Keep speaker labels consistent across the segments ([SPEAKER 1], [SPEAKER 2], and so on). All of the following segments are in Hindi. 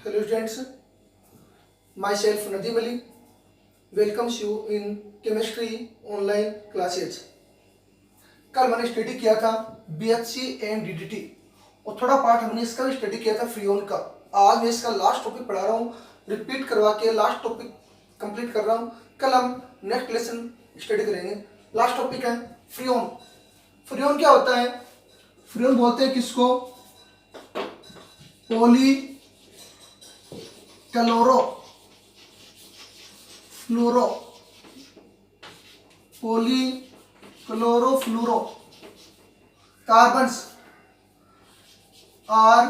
[SPEAKER 1] Hello students, myself Nadeem Ali welcomes you in chemistry online classes। कल मैंने स्टडी किया था BHC एंड DDT और थोड़ा पार्ट हमने इसका भी स्टडी किया था फ्रीऑन का। आज मैं इसका लास्ट टॉपिक पढ़ा रहा हूँ, रिपीट करवा के लास्ट टॉपिक कंप्लीट कर रहा हूँ। कल हम नेक्स्ट लेसन स्टडी करेंगे। लास्ट टॉपिक है फ्रीऑन। फ्रीऑन क्या होता है? फ्रीऑन बोलते हैं किसको? Poly chloro fluoro poly chloro fluoro carbons are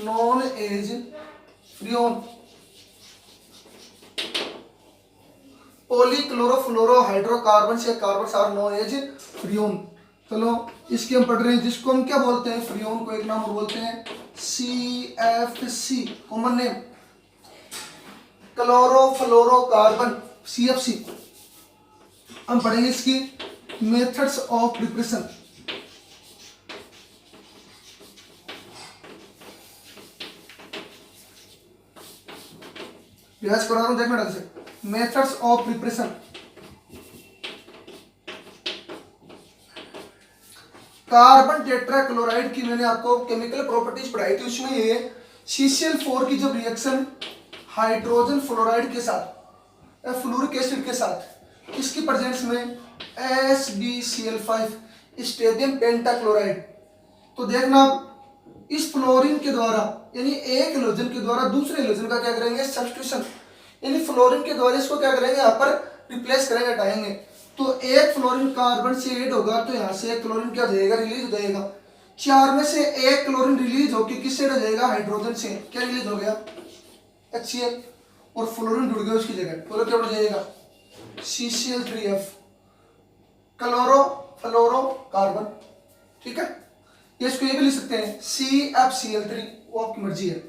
[SPEAKER 1] known as freon. Polychlorofluoro hydrocarbon या carbon are known as freon. चलो इसके हम पढ़ रहे हैं, जिसको हम क्या बोलते हैं? फ्रीऑन को एक नाम और बोलते हैं CFC, common name chlorofluorocarbon CFC। हम पढ़ेंगे इसकी मेथड्स ऑफ प्रिपरेशन। रिवाइज करा रहा हूं, देखना ढंग से। Methods of preparation. Carbon tetrachloride की मैंने आपको केमिकल प्रॉपर्टीज पढ़ाई थी, उसमें ये CCl4 की जब रिएक्शन हाइड्रोजन फ्लोराइड के साथ फ्लोरिक एसिड के साथ किसकी प्रेजेंस में? SbCl5 stadium pentachloride. तो देखना इस फ्लोरीन के द्वारा यानी एक हेलोजन के द्वारा दूसरे हेलोजन का क्या करेंगे? सब्स्टिट्यूशन। यानी फ्लोरीन के द्वारा इसको क्या करेंगे? यहाँ पर रिप्लेस करेंगे, हटाएंगे। तो एक फ्लोरीन कार्बन से ऐड होगा तो यहाँ से एक क्लोरीन क्या हो जाएगा? रिलीज हो जाएगा। चार में से एक क्लोरीन रिलीज होकर किससे ऐड हो जाएगा? हाइड्रोजन से। क्या रिलीज हो गया? HCl। और फ्लोरीन जुड़ गया उसकी जगह, बोलो क्या बढ़ जाएगा? CCl3F क्लोरो फ्लोरो कार्बन। ठीक है, इसको ये भी लिख सकते हैं CFCl3, वो आपकी मर्जी है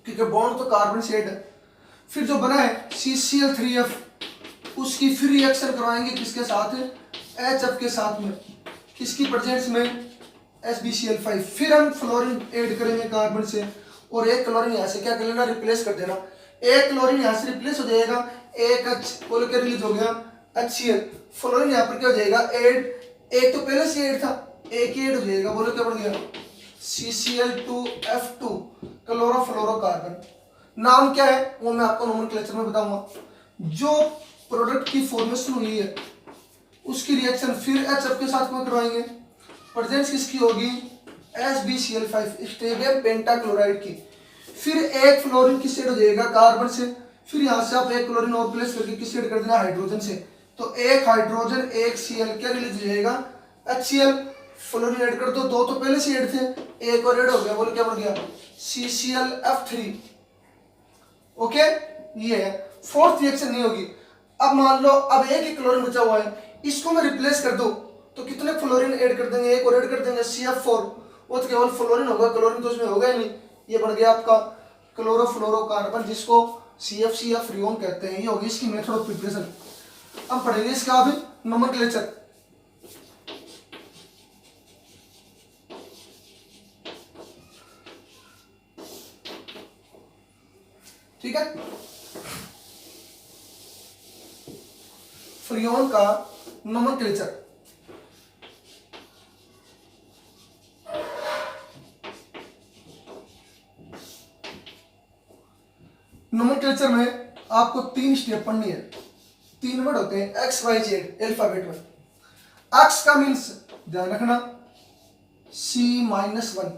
[SPEAKER 1] क्योंकि बॉन्ड तो कार्बन से ऐड है। फिर जो बना है CCl3F उसकी फिर रिएक्शन करवाएंगे किसके साथ? HF के साथ में। किसकी प्रेजेंस में? SbCl5। फिर हम फ्लोरीन ऐड करेंगे कार्बन से और एक क्लोरीन यहाँ से क्या कर लेना? रिप्लेस कर देना। एक क्लोरीन यहाँ से रिप्लेस हो जाएगा, एक H बोलो क्या रिलीज हो गया? HCl। फ्लोरीन यहाँ पर क्या हो जाएगा? ऐड। एक तो पहले से ऐड था, एक ही ऐड हो जाएगा, बोलो क्या बढ़ गया? CCl2F2 chlorofluorocarbon. नाम क्या है वो मैं आपको नोमेनक्लेचर में बताऊंगा। जो प्रोडक्ट की फॉर्मेशन हुई है उसकी रिएक्शन फिर HF के साथ में करवाएंगे। प्रेजेंस किसकी होगी? SbCl5 स्टेडियम पेंटाक्लोराइड की। फिर एक फ्लोरीन किससे ऐड हो जाएगा? कार्बन से। फिर यहाँ से आप एक क्लोरीन और प्लेस करके किससे ऐड कर देना? हाइड्रोजन से। तो एक हाइड्रोजन एक Cl क्या रिलीज हो जाएगा? HCl। फ्लोरीन ऐड कर दो, दो तो पहले से ऐड थे, एक और ऐड हो गया, बोलो क्या बढ़ गया? CClF3। ओके, ये है। फोर्थ रिएक्शन नहीं होगी। अब मान लो अब एक ही क्लोरीन बचा हुआ है, इसको मैं रिप्लेस कर दूं तो कितने फ्लोरीन ऐड कर देंगे? एक और ऐड कर देंगे CF4। वो तो केवल फ्लोरीन होगा, क्लोरीन तो उसमें होगा ही नहीं। ये बन गया आपका क्लोरोफ्लोरोकार्बन, जिसको CFC या फ्रीऑन कहते हैं। ये होगी इसकी मेथड ऑफ प्रिपरेशन। हम पढ़ेंगे इसका अभी नोमेनक्लेचर। ठीक है, फ्रीऑन का नोमेनक्लेचर। नोमेनक्लेचर में आपको 3 स्टेप पढ़नी है। 3 वर्ड होते हैं XYZ अल्फाबेट में। X का मीन्स ध्यान रखना C-1,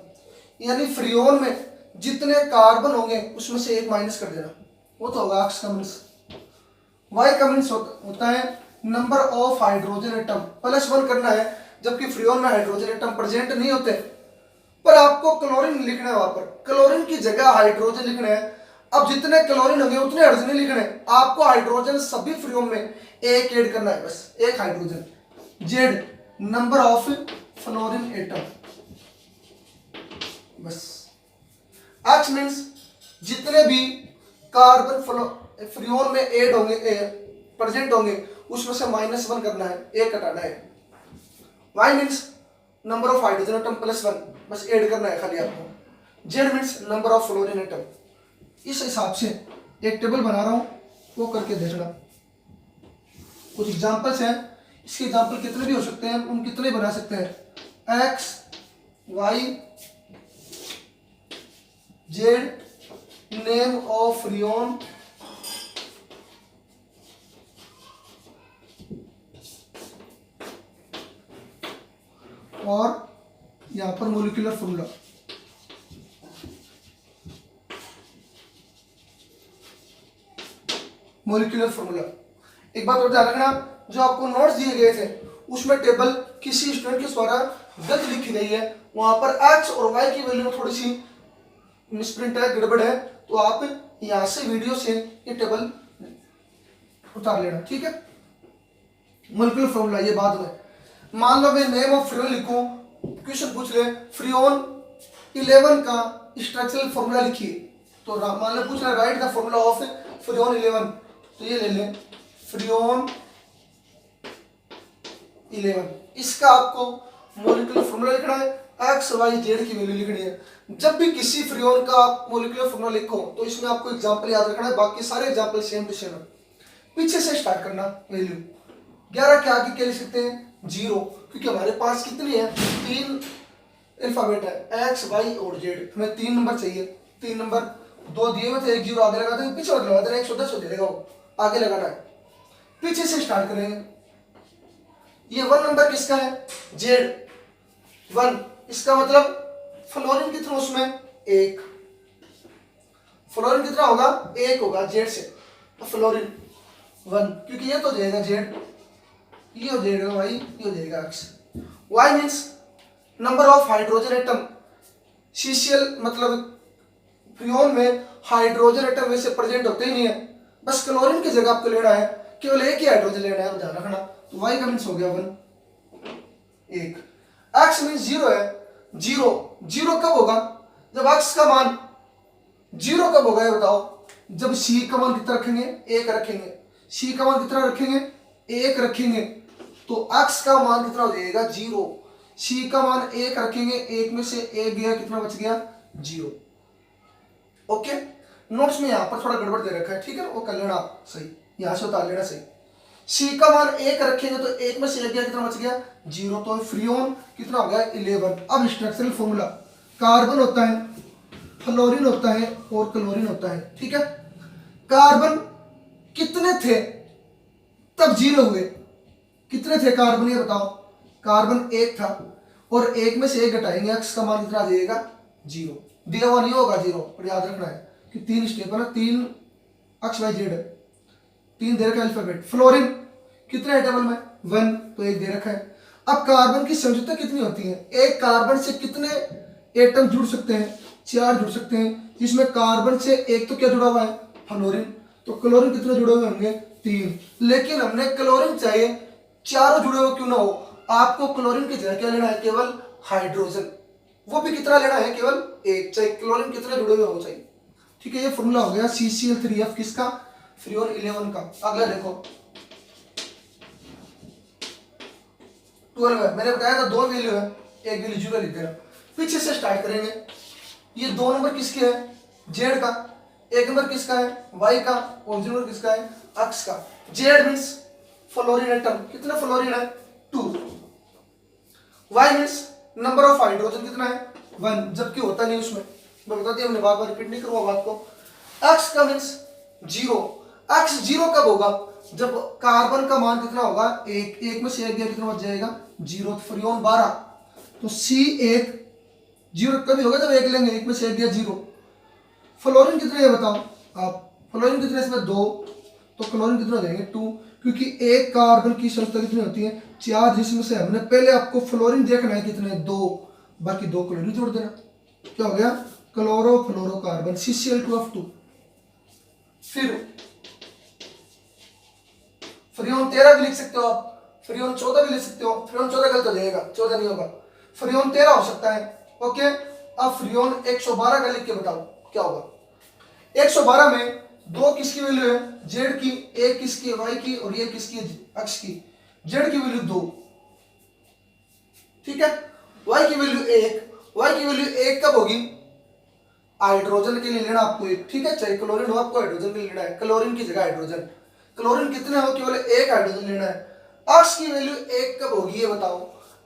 [SPEAKER 1] यानी फ्रीऑन में जितने कार्बन होंगे उसमें से एक माइनस कर देना, वो तो होगा X का मीन्स। Y का मीन्स होता है नंबर ऑफ हाइड्रोजन एटम, +1 करना है, जबकि फ्रीऑन में हाइड्रोजन एटम प्रेजेंट नहीं होते। पर आपको क्लोरीन लिखना है, वहां पर क्लोरीन की जगह हाइड्रोजन लिखना है। अब जितने क्लोरीन होंगे उतने हाइड्रोजन लिखने हैं। आपको हाइड्रोजन सभी फ्रीऑन में एक ऐड करना है, बस एक hydrogen. Z number of fluorine atom, बस। X मीन्स जितने भी कार्बन फ्रीऑन में ऐड होंगे, प्रेजेंट होंगे, उसमें से -1 करना है, एक हटाना है। Y means number of hydrogen atom +1, बस ऐड करना है खाली आपको। Z means number of fluorine atom. इस हिसाब से एक टेबल बना रहा हूं, वो करके देखना। कुछ एग्जांपल्स हैं, इसके एग्जांपल कितने भी हो सकते हैं, हम कितने बना सकते हैं। X Y Z, name of freon, और यहां पर मोलिकुलर फॉर्मूला। Molecular formula. एक बात और ध्यान रखना, जो आपको नोट्स दिए गए थे उसमें टेबल किसी स्टूडेंट के द्वारा गलत लिखी गई है, वहां पर एक्स और वाई की वैल्यू में थोड़ी सी मिसप्रिंट है, गड़बड़ है, तो आप यहां से वीडियो से ये टेबल उतार लेना, ठीक है। मोलिकुलर फॉर्मूला ये बाद में। मान लो मैं नेम ऑफ फ्रियोन लिखूं, क्वेश्चन पूछ ले फ्रियोन 11 का स्ट्रक्चरल फॉर्मूला लिखिए, तो मान लो पूछ रहा right the formula of Freon 11, तो ये ले लें फ्रियोन 11। इसका आपको मोलिकुलर फॉर्मूला लिखना है, एक्स वाई जेड की वैल्यू लिखनी है। जब भी किसी फ्रियोन का मोलिकुलर फॉर्मूला लिखो तो इसमें आपको एग्जांपल याद रखना है, बाकी सारे एग्जांपल सेम टू सेम है। पीछे से स्टार्ट करना, वैल्यू 11 के आगे क्या लिख सकते हैं 0, क्योंकि हमारे पास कितनी है 3 अल्फाबेट है, एक्स वाई और जेड, हमें 3 नंबर चाहिए। 3 नंबर 2 दिए हुए थे, एक 0 आगे लगा देंगे, पीछे मत लगा देना, 110 हो जाएगा, आगे लगाना है। पीछे से स्टार्ट करेंगे। ये 1 नंबर किसका है जेड 1, इसका मतलब फ्लोरीन कितना उसमें 1, फ्लोरीन कितना होगा 1 होगा जेड से, तो फ्लोरीन 1, क्योंकि ये तो हो जाएगा जेड, ये हो जाएगा वाई, ये हो जाएगा X. Y means number of hydrogen atom, CCL मतलब फ्रियोन में हाइड्रोजन एटम वैसे प्रेजेंट होते ही नहीं है, बस क्लोरीन की जगह आपको लेना है, केवल एक ही हाइड्रोजन लेना है, ध्यान रखना। तो वाई का मीन्स हो गया 1, 1। एक्स मीन्स 0 है, 0 कब होगा जब एक्स का मान 0 कब होगा ये बताओ, जब सी का मान कितना रखेंगे 1 रखेंगे, सी का मान कितना रखेंगे 1 रखेंगे, तो एक्स का मान कितना हो जाएगा 0, सी का मान 1 रखेंगे, 1 में से 1 गया, कितना बच गया 0। ओके, नोट्स में यहां पर थोड़ा गड़बड़ दे रखा है, ठीक है, वो कर लेना सही, यहां से उतार लेना सही। सी का मान 1 रखेंगे तो 1 में से 1 गया, कितना बच गया 0, तो फ्रियोन कितना हो गया 11। अब स्ट्रक्चरल फॉर्मूला, कार्बन होता है, फ्लोरीन होता है और क्लोरीन होता है, ठीक है। कार्बन कितने थे तब 0 हुए, कितने थे कार्बन ये बताओ, कार्बन 1 था, और 1 में से 1 घटाएंगे, एक्स का मान कितना आ जाएगा 0, दिया हुआ नहीं होगा 0, पर याद रखना है कि 3 स्टेप है ना, 3 एक्स वाई जेड है, 3 दे रखा है अल्फाबेट। फ्लोरीन कितने है टेबल में 1, तो 1 दे रखा है। अब कार्बन की संयुजता कितनी होती है, एक कार्बन से कितने एटम जुड़ सकते हैं 4 जुड़ सकते हैं, जिसमें कार्बन से एक तो क्या जुड़ा हुआ है फ्लोरीन, तो क्लोरीन कितने जुड़े हुए होंगे 3, लेकिन हमने क्लोरीन चाहिए चारों जुड़े हुए क्यों ना हो, आपको क्लोरीन की जगह क्या लेना है केवल हाइड्रोजन, वो भी कितना लेना है केवल 1, चाहे क्लोरीन कितने जुड़े हुए हो चाहिए, ठीक है। ये फॉर्मूला हो गया CCl3F किसका फ्रियोन 11 का। अगला देखो 12 है, मैंने बताया था 2 वैल्यू है, एक वैल्यू 0 लिख देना। पीछे से स्टार्ट करेंगे, ये 2 नंबर किसके है जेड का, 1 नंबर किसका है वाई का, और 0 नंबर किसका है एक्स का। जेड मीन्स फ्लोरीन एटम, कितना फ्लोरीन है 2, Y means number of hydrogen कितना है 1, जबकि होता नहीं उसमें, मैं बता दिया, हमने बार बार रिपीट नहीं करूंगा बात को। एक्स का मीन्स 0, एक्स 0 कब होगा जब कार्बन का मान कितना होगा 1 में से 1 गया, कितना बच जाएगा 0, फ्रियोन 12, तो C1 0 कभी होगा जब 1 लेंगे, 1 में से 1 गया 0। फ्लोरीन कितने है बताओ आप, फ्लोरीन कितने इसमें 2, तो क्लोरीन कितना हो जाएंगे 2, क्योंकि एक कार्बन की संख्या कितनी होती है 4, जिसमें से हमने पहले आपको फ्लोरीन देखना है कितने 2, बाकी 2 क्लोरीन जोड़ देना, क्या हो गया क्लोरो फ्लोरोकार्बन CCl2F2। फिर फ्रियोन 13 भी लिख सकते हो आप, फ्रियोन 14 भी लिख सकते हो, फ्रियोन 14 गलत हो जाएगा, 14 नहीं होगा, फ्रियोन 13 हो सकता है। ओके, अब फ्रियोन 112 का लिख के बताओ क्या होगा। 112 में 2 किसकी वैल्यू है जेड की, 1 किसकी वाई की, और ये किसकी एक्स की। जेड की वैल्यू 2, ठीक है, वाई की वैल्यू 1 वाई की वैल्यू एक कब होगी, हाइड्रोजन के लिए लेना आपको एक, ठीक है, चाहे क्लोरीन हो आपको हाइड्रोजन के लिए लेना है, क्लोरीन की जगह हाइड्रोजन, क्लोरीन कितने हो, केवल एक हाइड्रोजन लेना है। अक्स की वैल्यू एक कब होगी ये बताओ,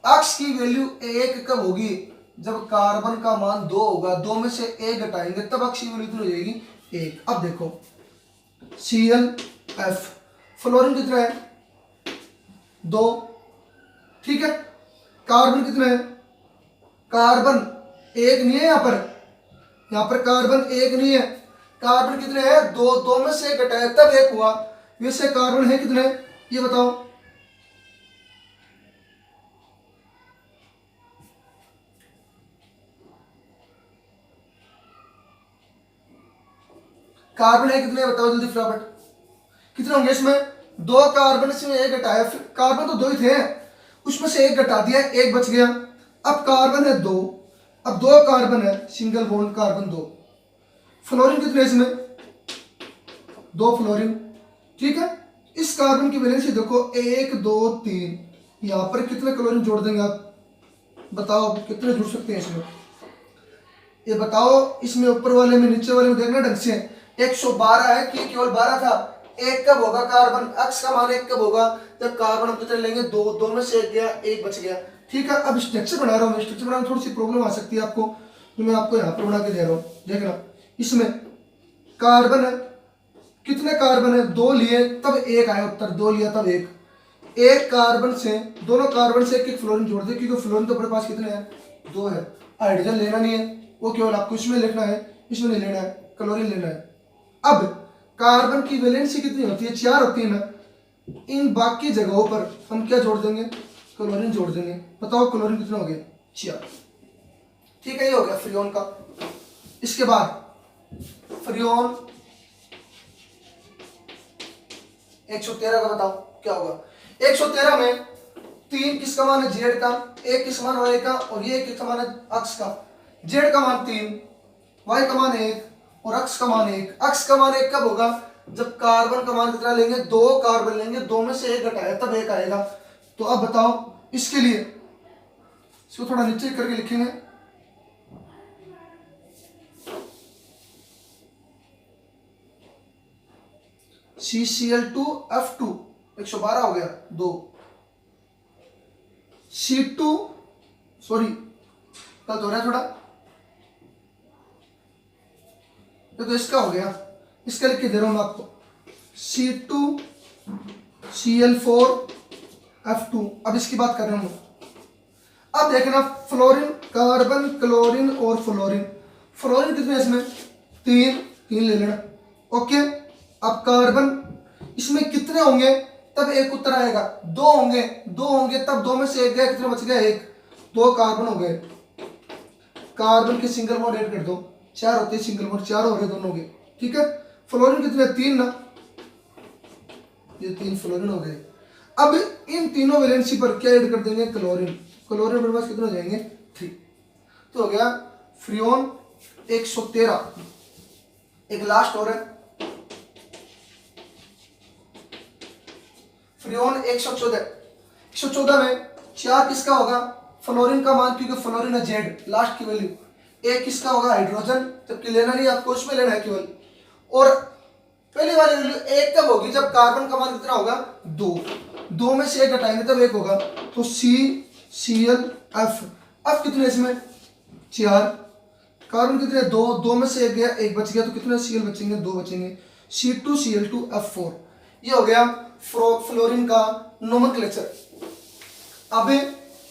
[SPEAKER 1] अक्स की वैल्यू एक कब होगी, जब कार्बन का मान 2 होगा, 2 में से एक घटाएंगे तब अक्स की वैल्यू कितनी हो जाएगी, एक। अब देखो ClF, फ्लोरीन कितना है 2, ठीक है, कार्बन कितना है, कार्बन एक नहीं है, यहाँ पर कार्बन एक नहीं है, कार्बन कितने हैं 2, 2 में से घटाया तब एक हुआ, वैसे कार्बन है कितने ये बताओ, कार्बन है कितने बताओ जल्दी फटाफट, कितने होंगे इसमें, 2 कार्बन से एक घटाया, फिर कार्बन तो 2 ही थे, उसमें से एक घटा दिया, एक बच गया, अब कार्बन है 2, अब 2 कार्बन है, सिंगल बॉन्ड कार्बन 2, फ्लोरीन कितने इसमें 2 फ्लोरीन, ठीक है। इस कार्बन की वैलेंसी देखो 1 2 3, यहां पर कितने क्लोरीन जोड़ देंगे आप बताओ, कितने जुड़ सकते हैं इसमें, ये बताओ, इसमें ऊपर वाले में नीचे वाले में देखना ढंग से, 112 है कि केवल 12 था, एक कब होगा कार्बन, अक्स का मान एक कब होगा, जब कार्बन हम कितने लेंगे 2, 2 में से एक गया, एक बच गया, ठीक है। अब स्ट्रक्चर बना रहा हूँ, स्ट्रक्चर बनाने में थोड़ी सी प्रॉब्लम आ सकती है आपको, तो मैं आपको यहाँ पर बना के दे रहा हूँ, देखना, इसमें कार्बन है, कितने कार्बन है 2 लिए तब एक आया उत्तर, 2 लिया तब एक, एक कार्बन से, दोनों कार्बन से एक एक फ्लोरीन जोड़ दे, क्योंकि फ्लोरीन तो अपने पास कितने हैं 2 है, हाइड्रोजन लेना नहीं है, वो केवल आपको इसमें लिखना है, इसमें नहीं लेना है, क्लोरीन लेना है। अब कार्बन की वैलेंसी कितनी होती है 4 होती है ना, इन बाकी जगहों पर हम क्या जोड़ देंगे, क्लोरीन जोड़ देंगे, बताओ क्लोरीन कितना हो गया 4, ठीक है, ये हो गया फ्रियोन का। इसके बाद फ्रियोन 113 का बताओ क्या होगा, 113 में 3 किसका मान है जेड का, एक किसका मान वाई का, और ये किसका मान है अक्स का, जेड का मान 3, वाई का मान 1 और अक्स का मान 1, अक्स का मान 1 कब होगा, जब कार्बन का मान कितना लेंगे 2 कार्बन लेंगे, 2 में से एक घटाया तब एक आएगा। तो अब बताओ इसके लिए, इसको थोड़ा नीचे करके लिखेंगे, CCl2F2 112 हो गया 2, C2 सॉरी गलत हो रहा है थोड़ा, तो इसका हो गया, इसका लिख के दे रहा हूं मैं आपको C2Cl4F2। अब इसकी बात कर रहा हूं, अब देखना फ्लोरीन, कार्बन, क्लोरीन और फ्लोरीन, फ्लोरीन कितने इसमें 3 ले लेना, ओके। अब कार्बन इसमें कितने होंगे तब एक उत्तर आएगा, 2 होंगे, 2 होंगे तब 2 में से एक गया, कितने बच गया 1, 2 कार्बन हो गए, कार्बन के सिंगल बॉन्ड ऐड कर दो, 4 होते हैं सिंगल बॉन्ड, 4 हो गए दोनों के, ठीक है। फ्लोरीन कितने 3 ना, ये 3 फ्लोरीन हो गए। अब इन तीनों वैलेंसी पर क्या ऐड कर देंगे क्लोरीन, क्लोरीन मेरे पास कितने हो जाएंगे 3, तो हो गया फ्रियोन 113। एक लास्ट और है फ्रियोन 114, 114 में 4 किसका होगा, फ्लोरीन का मान, क्योंकि फ्लोरीन है जेड लास्ट की वैल्यू, एक किसका होगा हाइड्रोजन, जबकि लेना नहीं आपको, उसमें लेना है केवल, और पहली वाली वैल्यू एक कब होगी, जब कार्बन का मान कितना होगा 2, 2 में से एक घटाएंगे तब एक होगा, तो CClF, अब कितने इसमें 4, कार्बन कितने 2, 2 में से एक गया, एक बच गया, तो कितने Cl बचेंगे 2 बचेंगे, C2Cl2F4, ये हो गया फ्लोरीन का नोमेनक्लेचर। अब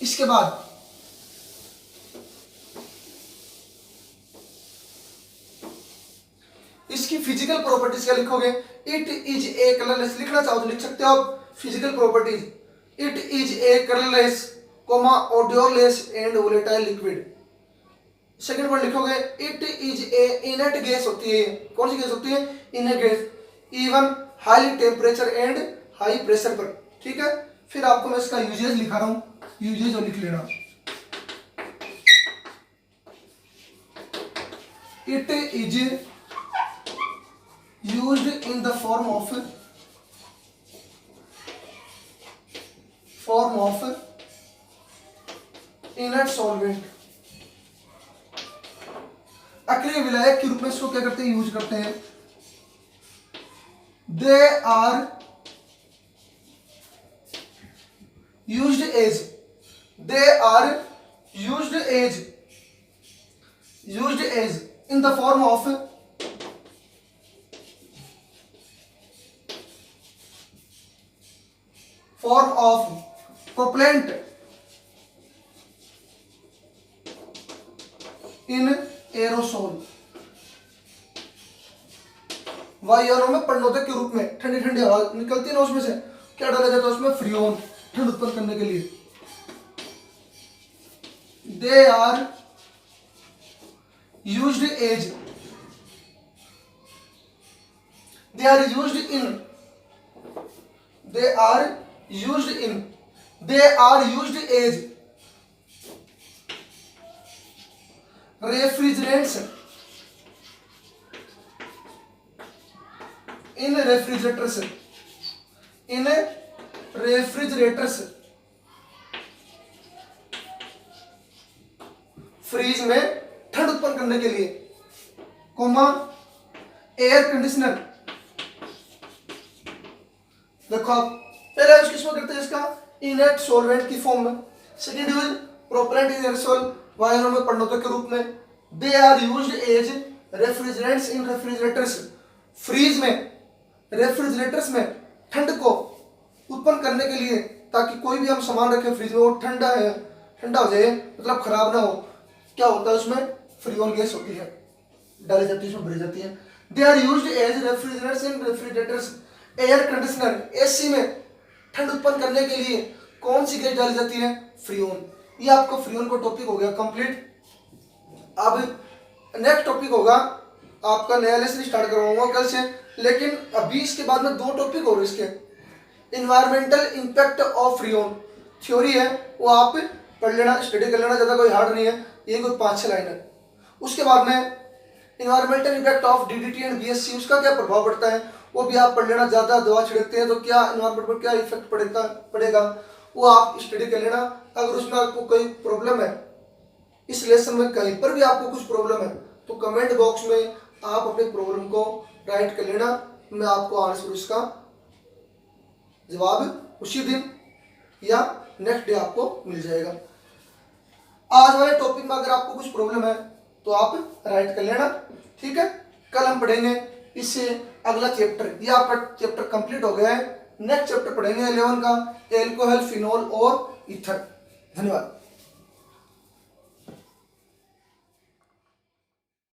[SPEAKER 1] इसके बाद इसकी फिजिकल प्रॉपर्टीज क्या लिखोगे, इट इज ए कलरलेस, लिखना चाहो तो लिख सकते हो आप physical properties, it is a colourless comma odourless and volatile liquid. Second word लिखोगे it is a inert gas होती है, कौन सी गैस होती है inert gas, even high temperature and high pressure पर, ठीक है। फिर आपको मैं इसका यूजेज लिखा रहा हूं, यूजेज और लिख लेना, it is used in the form of inert solvent, अक्रिय विलायक के रूप में इसको क्या करते हैं, यूज करते हैं। They are used as, they are used as, used as in the form of propellant in aerosol, वायुयानों में प्रणोदक के रूप में, ठंडी ठंडी हवा निकलती है ना उसमें से क्या डाला जाता है उसमें, फ्रियोन, ठंड उत्पन्न करने के लिए। They are used as, they are used in, they are used in, they are used as refrigerants in refrigerators, in refrigerators, fridge में ठंड उत्पन्न करने के लिए, कोमा एयर कंडीशनर। देखो आप पहले यूज किसमें करते हैं इसका, इनर्ट सॉल्वेंट की फॉर्म में। Second use propellant in aerosol, वायुयानों में प्रणोदक के रूप में। They are used as refrigerants in refrigerators, fridge में, रेफ्रिजरेटर्स में ठंड को उत्पन्न करने के लिए, ताकि कोई भी हम सामान रखें फ्रिज में वो ठंडा है, ठंडा हो जाए, मतलब खराब ना हो। क्या होता है उसमें, फ्रीऑन गैस होती है, डाली जाती है, उसमें भरी जाती है। They are used as refrigerants in refrigerators, air conditioner, AC में ठंड उत्पन्न करने के लिए कौन सी गैस डाली जाती है, फ्रीऑन। ये आपका फ्रीऑन का टॉपिक हो गया कंप्लीट। अब नेक्स्ट टॉपिक होगा आपका, नया लेसन स्टार्ट करवाऊंगा कल से, लेकिन अभी इसके बाद में दो टॉपिक और इसके। Environmental impact of freon theory है, वो आप पढ़ लेना, स्टडी कर लेना, ज़्यादा कोई हार्ड नहीं है, ये कोई 5-6 लाइन है। उसके बाद में environmental impact of DDT and BSc, उसका क्या प्रभाव पड़ता है वो भी आप पढ़ लेना। ज़्यादा दवा छिड़कते हैं तो क्या इन्वायरमेंट पर क्या इफेक्ट पड़ेगा वो आप स्टडी कर लेना। अगर उसमें आपको कोई प्रॉब्लम है, इस लेसन में कहीं पर भी आपको कुछ प्रॉब्लम है, तो कमेंट बॉक्स में आप अपने प्रॉब्लम को राइट कर लेना, मैं आपको आंसर उसका जवाब उसी दिन या नेक्स्ट डे आपको मिल जाएगा। आज वाले टॉपिक में अगर आपको कुछ प्रॉब्लम है तो आप राइट कर लेना, ठीक है। कल हम पढ़ेंगे इससे अगला चैप्टर, ये आपका चैप्टर कंप्लीट हो गया है। नेक्स्ट चैप्टर पढ़ेंगे 11 का, एल्कोहल, फिनोल और ईथर। धन्यवाद।